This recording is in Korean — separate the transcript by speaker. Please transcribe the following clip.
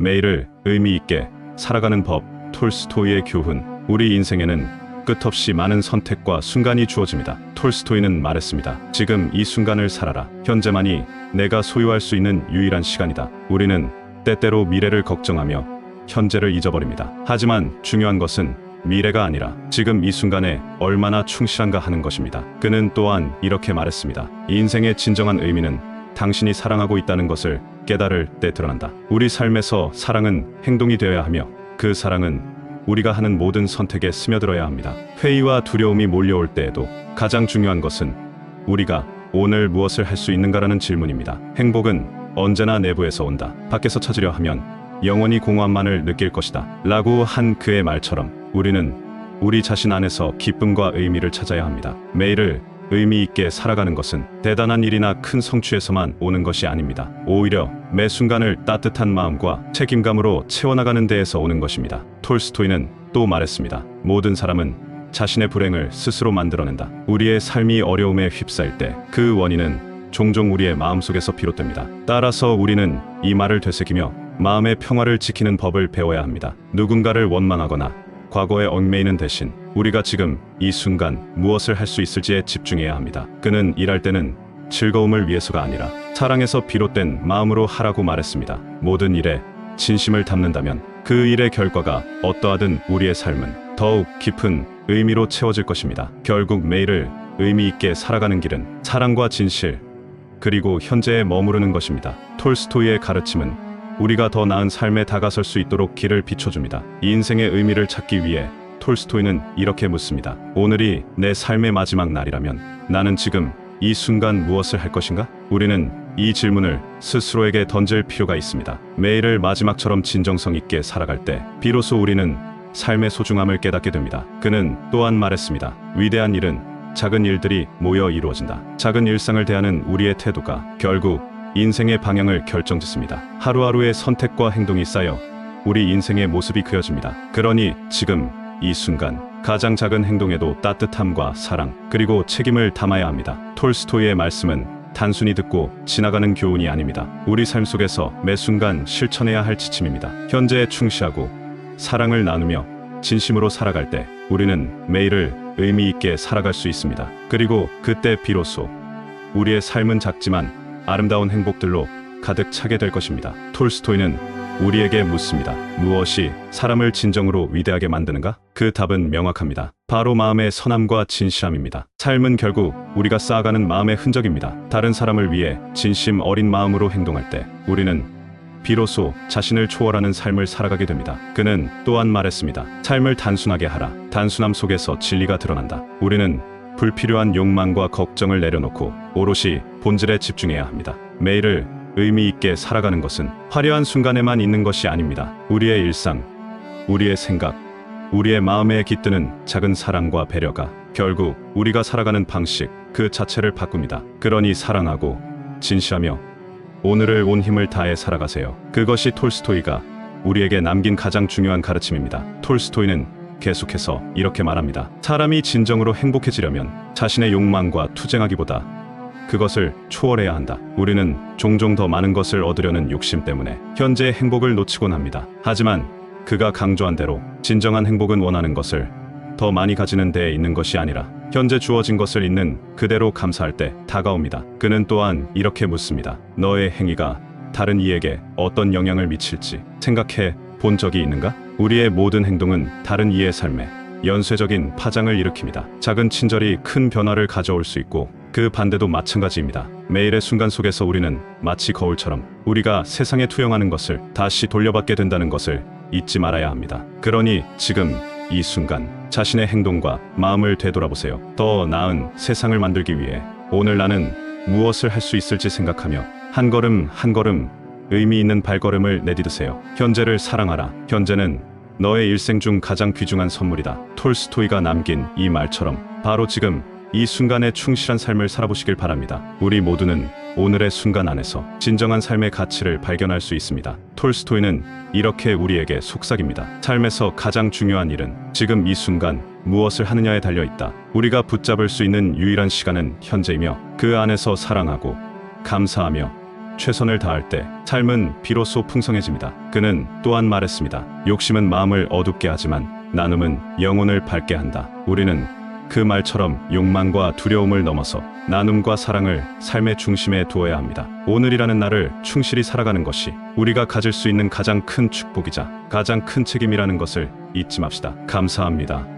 Speaker 1: 매일을 의미 있게 살아가는 법, 톨스토이의 교훈. 우리 인생에는 끝없이 많은 선택과 순간이 주어집니다. 톨스토이는 말했습니다. 지금 이 순간을 살아라. 현재만이 내가 소유할 수 있는 유일한 시간이다. 우리는 때때로 미래를 걱정하며 현재를 잊어버립니다. 하지만 중요한 것은 미래가 아니라 지금 이 순간에 얼마나 충실한가 하는 것입니다. 그는 또한 이렇게 말했습니다. 인생의 진정한 의미는 당신이 사랑하고 있다는 것을 깨달을 때 드러난다. 우리 삶에서 사랑은 행동이 되어야 하며 그 사랑은 우리가 하는 모든 선택에 스며들어야 합니다. 회의와 두려움이 몰려올 때에도 가장 중요한 것은 우리가 오늘 무엇을 할 수 있는가라는 질문입니다. 행복은 언제나 내부에서 온다. 밖에서 찾으려 하면 영원히 공허함만을 느낄 것이다. 라고 한 그의 말처럼 우리는 우리 자신 안에서 기쁨과 의미를 찾아야 합니다. 매일을 의미 있게 살아가는 것은 대단한 일이나 큰 성취에서만 오는 것이 아닙니다. 오히려 매 순간을 따뜻한 마음과 책임감으로 채워나가는 데에서 오는 것입니다. 톨스토이는 또 말했습니다. 모든 사람은 자신의 불행을 스스로 만들어낸다. 우리의 삶이 어려움에 휩싸일 때 그 원인은 종종 우리의 마음속에서 비롯됩니다. 따라서 우리는 이 말을 되새기며 마음의 평화를 지키는 법을 배워야 합니다. 누군가를 원망하거나 과거에 얽매이는 대신 우리가 지금 이 순간 무엇을 할 수 있을지에 집중해야 합니다. 그는 일할 때는 즐거움을 위해서가 아니라 사랑에서 비롯된 마음으로 하라고 말했습니다. 모든 일에 진심을 담는다면 그 일의 결과가 어떠하든 우리의 삶은 더욱 깊은 의미로 채워질 것입니다. 결국 매일을 의미 있게 살아가는 길은 사랑과 진실 그리고 현재에 머무르는 것입니다. 톨스토이의 가르침은 우리가 더 나은 삶에 다가설 수 있도록 길을 비춰줍니다. 이 인생의 의미를 찾기 위해 톨스토이는 이렇게 묻습니다. 오늘이 내 삶의 마지막 날이라면 나는 지금 이 순간 무엇을 할 것인가? 우리는 이 질문을 스스로에게 던질 필요가 있습니다. 매일을 마지막처럼 진정성 있게 살아갈 때 비로소 우리는 삶의 소중함을 깨닫게 됩니다. 그는 또한 말했습니다. 위대한 일은 작은 일들이 모여 이루어진다. 작은 일상을 대하는 우리의 태도가 결국 인생의 방향을 결정짓습니다. 하루하루의 선택과 행동이 쌓여 우리 인생의 모습이 그려집니다. 그러니 지금 이 순간 가장 작은 행동에도 따뜻함과 사랑 그리고 책임을 담아야 합니다. 톨스토이의 말씀은 단순히 듣고 지나가는 교훈이 아닙니다. 우리 삶 속에서 매 순간 실천해야 할 지침입니다. 현재에 충실하고 사랑을 나누며 진심으로 살아갈 때 우리는 매일을 의미 있게 살아갈 수 있습니다. 그리고 그때 비로소 우리의 삶은 작지만 아름다운 행복들로 가득 차게 될 것입니다. 톨스토이는 우리에게 묻습니다. 무엇이 사람을 진정으로 위대하게 만드는가? 그 답은 명확합니다. 바로 마음의 선함과 진실함입니다. 삶은 결국 우리가 쌓아가는 마음의 흔적입니다. 다른 사람을 위해 진심 어린 마음으로 행동할 때 우리는 비로소 자신을 초월하는 삶을 살아가게 됩니다. 그는 또한 말했습니다. 삶을 단순하게 하라. 단순함 속에서 진리가 드러난다. 우리는 불필요한 욕망과 걱정을 내려놓고 오롯이 본질에 집중해야 합니다. 매일을 의미 있게 살아가는 것은 화려한 순간에만 있는 것이 아닙니다. 우리의 일상, 우리의 생각, 우리의 마음에 깃드는 작은 사랑과 배려가 결국 우리가 살아가는 방식 그 자체를 바꿉니다. 그러니 사랑하고 진실하며 오늘을 온 힘을 다해 살아가세요. 그것이 톨스토이가 우리에게 남긴 가장 중요한 가르침입니다. 톨스토이는 계속해서 이렇게 말합니다. 사람이 진정으로 행복해지려면 자신의 욕망과 투쟁하기보다 그것을 초월해야 한다. 우리는 종종 더 많은 것을 얻으려는 욕심 때문에 현재의 행복을 놓치곤 합니다. 하지만 그가 강조한 대로 진정한 행복은 원하는 것을 더 많이 가지는 데에 있는 것이 아니라 현재 주어진 것을 있는 그대로 감사할 때 다가옵니다. 그는 또한 이렇게 묻습니다. 너의 행위가 다른 이에게 어떤 영향을 미칠지 생각해 본 적이 있는가? 우리의 모든 행동은 다른 이의 삶에 연쇄적인 파장을 일으킵니다. 작은 친절이 큰 변화를 가져올 수 있고 그 반대도 마찬가지입니다. 매일의 순간 속에서 우리는 마치 거울처럼 우리가 세상에 투영하는 것을 다시 돌려받게 된다는 것을 잊지 말아야 합니다. 그러니 지금 이 순간 자신의 행동과 마음을 되돌아보세요. 더 나은 세상을 만들기 위해 오늘 나는 무엇을 할 수 있을지 생각하며 한 걸음 한 걸음 의미 있는 발걸음을 내디드세요. 현재를 사랑하라. 현재는 너의 일생 중 가장 귀중한 선물이다. 톨스토이가 남긴 이 말처럼 바로 지금 이 순간에 충실한 삶을 살아보시길 바랍니다. 우리 모두는 오늘의 순간 안에서 진정한 삶의 가치를 발견할 수 있습니다. 톨스토이는 이렇게 우리에게 속삭입니다. 삶에서 가장 중요한 일은 지금 이 순간 무엇을 하느냐에 달려있다. 우리가 붙잡을 수 있는 유일한 시간은 현재이며 그 안에서 사랑하고 감사하며 최선을 다할 때 삶은 비로소 풍성해집니다. 그는 또한 말했습니다. 욕심은 마음을 어둡게 하지만 나눔은 영혼을 밝게 한다. 우리는 그 말처럼 욕망과 두려움을 넘어서 나눔과 사랑을 삶의 중심에 두어야 합니다. 오늘이라는 날을 충실히 살아가는 것이 우리가 가질 수 있는 가장 큰 축복이자 가장 큰 책임이라는 것을 잊지 맙시다. 감사합니다.